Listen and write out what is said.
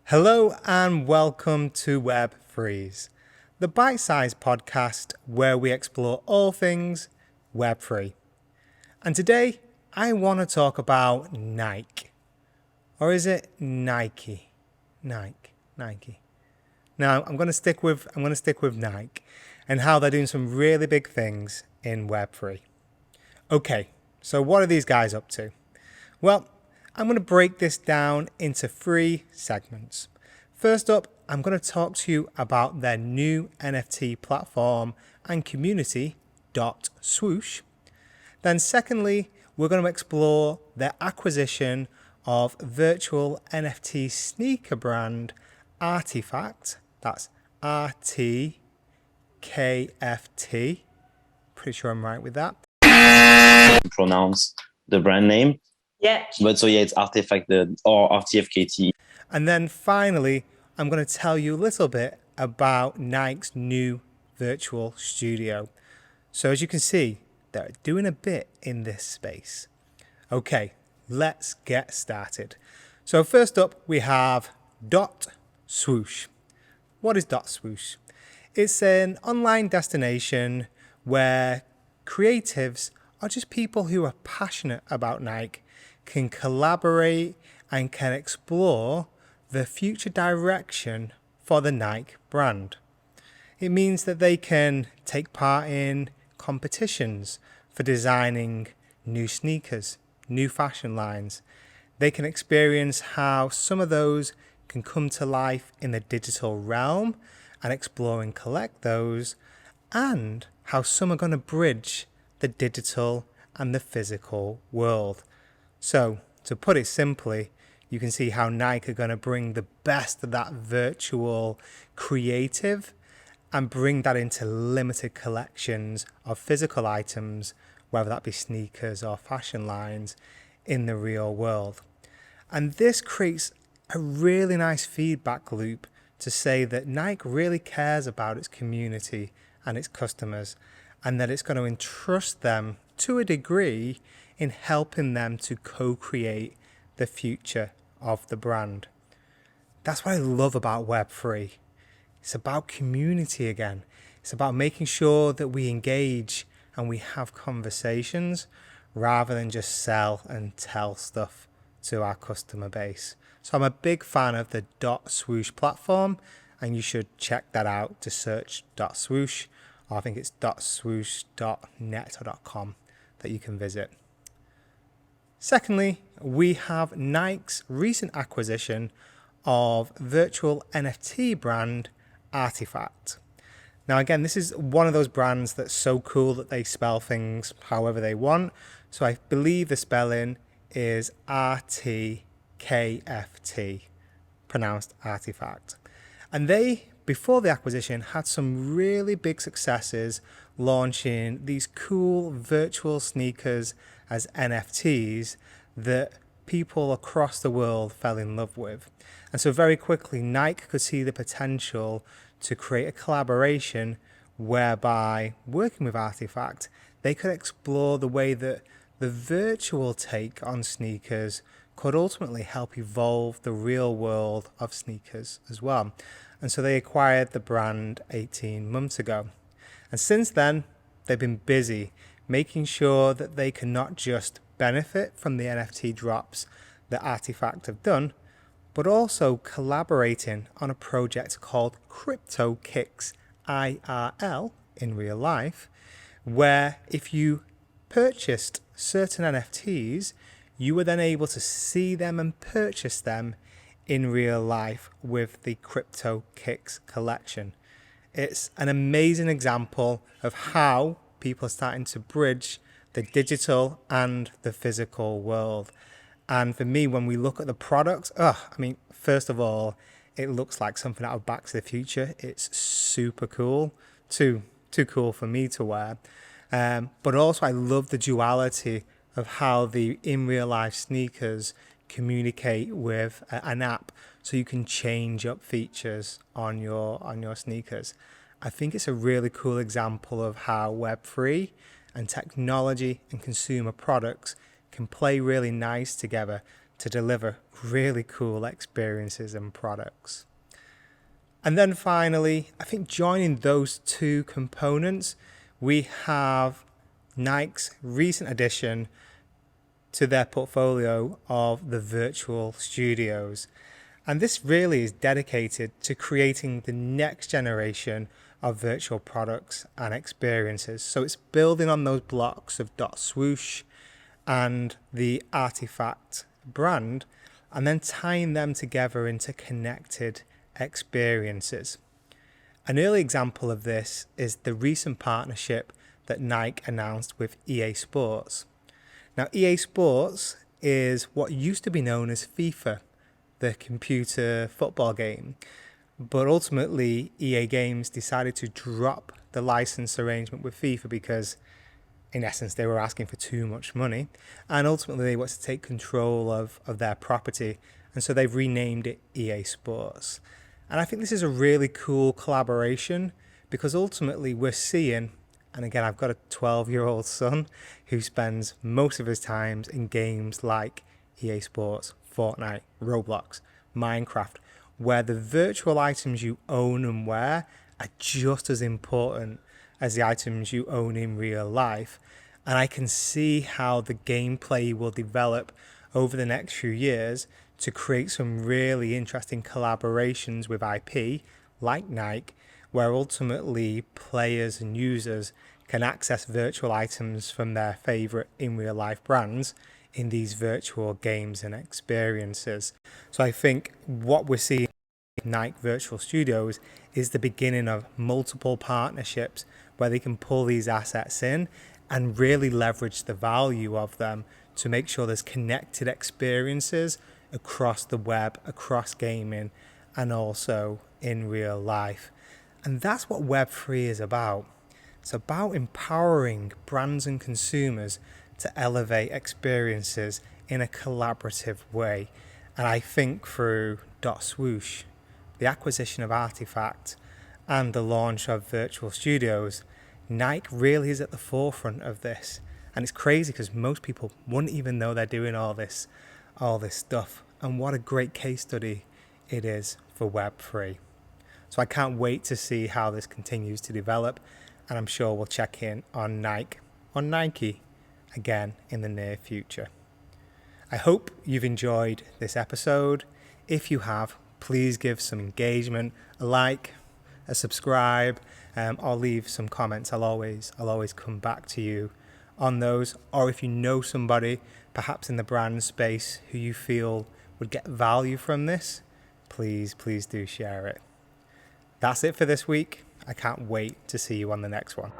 Hello and welcome to Web3's, the bite-sized podcast where we explore all things Web3. And today I want to talk about Nike. Or is it Nike? Nike. Now I'm going to stick with Nike and how they're doing some really big things in Web3. Okay, so what are these guys up to? Well, I'm going to break this down into 3 segments. First up, I'm going to talk to you about their new NFT platform and community, Swoosh. Then secondly, we're going to explore their acquisition of virtual NFT sneaker brand RTFKT. That's RTKFT. Pretty sure I'm right with that. Pronounce the brand name. Yeah. But so yeah, it's RTFKT or RTFKT. And then finally, I'm going to tell you a little bit about Nike's new virtual studio. So as you can see, they're doing a bit in this space. Okay, let's get started. So first up, we have Swoosh. What is Swoosh? It's an online destination where creatives or just people who are passionate about Nike can collaborate and can explore the future direction for the Nike brand. It means that they can take part in competitions for designing new sneakers, new fashion lines. They can experience how some of those can come to life in the digital realm and explore and collect those, and how some are going to bridge the digital and the physical world. So, to put it simply, you can see how Nike are going to bring the best of that virtual creative and bring that into limited collections of physical items, whether that be sneakers or fashion lines, in the real world. And this creates a really nice feedback loop to say that Nike really cares about its community and its customers, and that it's going to entrust them to a degree in helping them to co-create the future of the brand. That's what I love about Web3. It's about community again. It's about making sure that we engage and we have conversations rather than just sell and tell stuff to our customer base. So I'm a big fan of the .swoosh platform, and you should check that out. To search .swoosh, or I think it's .swoosh.net or .com that you can visit. Secondly, we have Nike's recent acquisition of virtual NFT brand RTFKT. Now again, this is one of those brands that's so cool that they spell things however they want. So I believe the spelling is RTKFT, pronounced RTFKT. And they, before the acquisition, had some really big successes launching these cool virtual sneakers as NFTs that people across the world fell in love with. And so very quickly, Nike could see the potential to create a collaboration whereby, working with RTFKT, they could explore the way that the virtual take on sneakers could ultimately help evolve the real world of sneakers as well. And so they acquired the brand 18 months ago. And since then, they've been busy making sure that they can not just benefit from the NFT drops that RTFKT have done, but also collaborating on a project called Cryptokick IRL in real life, where if you purchased certain NFTs, you were then able to see them and purchase them in real life with the Cryptokick collection. It's an amazing example of how people are starting to bridge the digital and the physical world. And for me, when we look at the products, first of all, it looks like something out of Back to the Future. It's super cool, too cool for me to wear. But also I love the duality of how the in real life sneakers communicate with an app, so you can change up features on your sneakers. I think it's a really cool example of how Web3 and technology and consumer products can play really nice together to deliver really cool experiences and products. And then finally, I think joining those two components, we have Nike's recent addition to their portfolio of the virtual studios. And this really is dedicated to creating the next generation of virtual products and experiences. So it's building on those blocks of Swoosh and the Artifact brand, and then tying them together into connected experiences. An early example of this is the recent partnership that Nike announced with EA Sports. Now, EA Sports is what used to be known as FIFA, the computer football game. But ultimately, EA Games decided to drop the license arrangement with FIFA because, in essence, they were asking for too much money. And ultimately, they wanted to take control of their property. And so they've renamed it EA Sports. And I think this is a really cool collaboration because ultimately we're seeing, and again, I've got a 12-year-old son who spends most of his time in games like EA Sports, Fortnite, Roblox, Minecraft, where the virtual items you own and wear are just as important as the items you own in real life. And I can see how the gameplay will develop over the next few years to create some really interesting collaborations with IP like Nike, where ultimately players and users can access virtual items from their favorite in real life brands in these virtual games and experiences. So I think what we're seeing with Nike Virtual Studios is the beginning of multiple partnerships where they can pull these assets in and really leverage the value of them to make sure there's connected experiences across the web, across gaming, and also in real life. And that's what Web3 is about. It's about empowering brands and consumers to elevate experiences in a collaborative way. And I think through Swoosh, the acquisition of Artifact, and the launch of virtual studios, Nike really is at the forefront of this. And it's crazy because most people wouldn't even know they're doing all this stuff. And what a great case study it is for Web3. So I can't wait to see how this continues to develop. And I'm sure we'll check in on Nike again in the near future. I hope you've enjoyed this episode. If you have, please give some engagement, a like, a subscribe, or leave some comments. I'll always come back to you on those. Or if you know somebody, perhaps in the brand space, who you feel would get value from this, please do share it. That's it for this week. I can't wait to see you on the next one.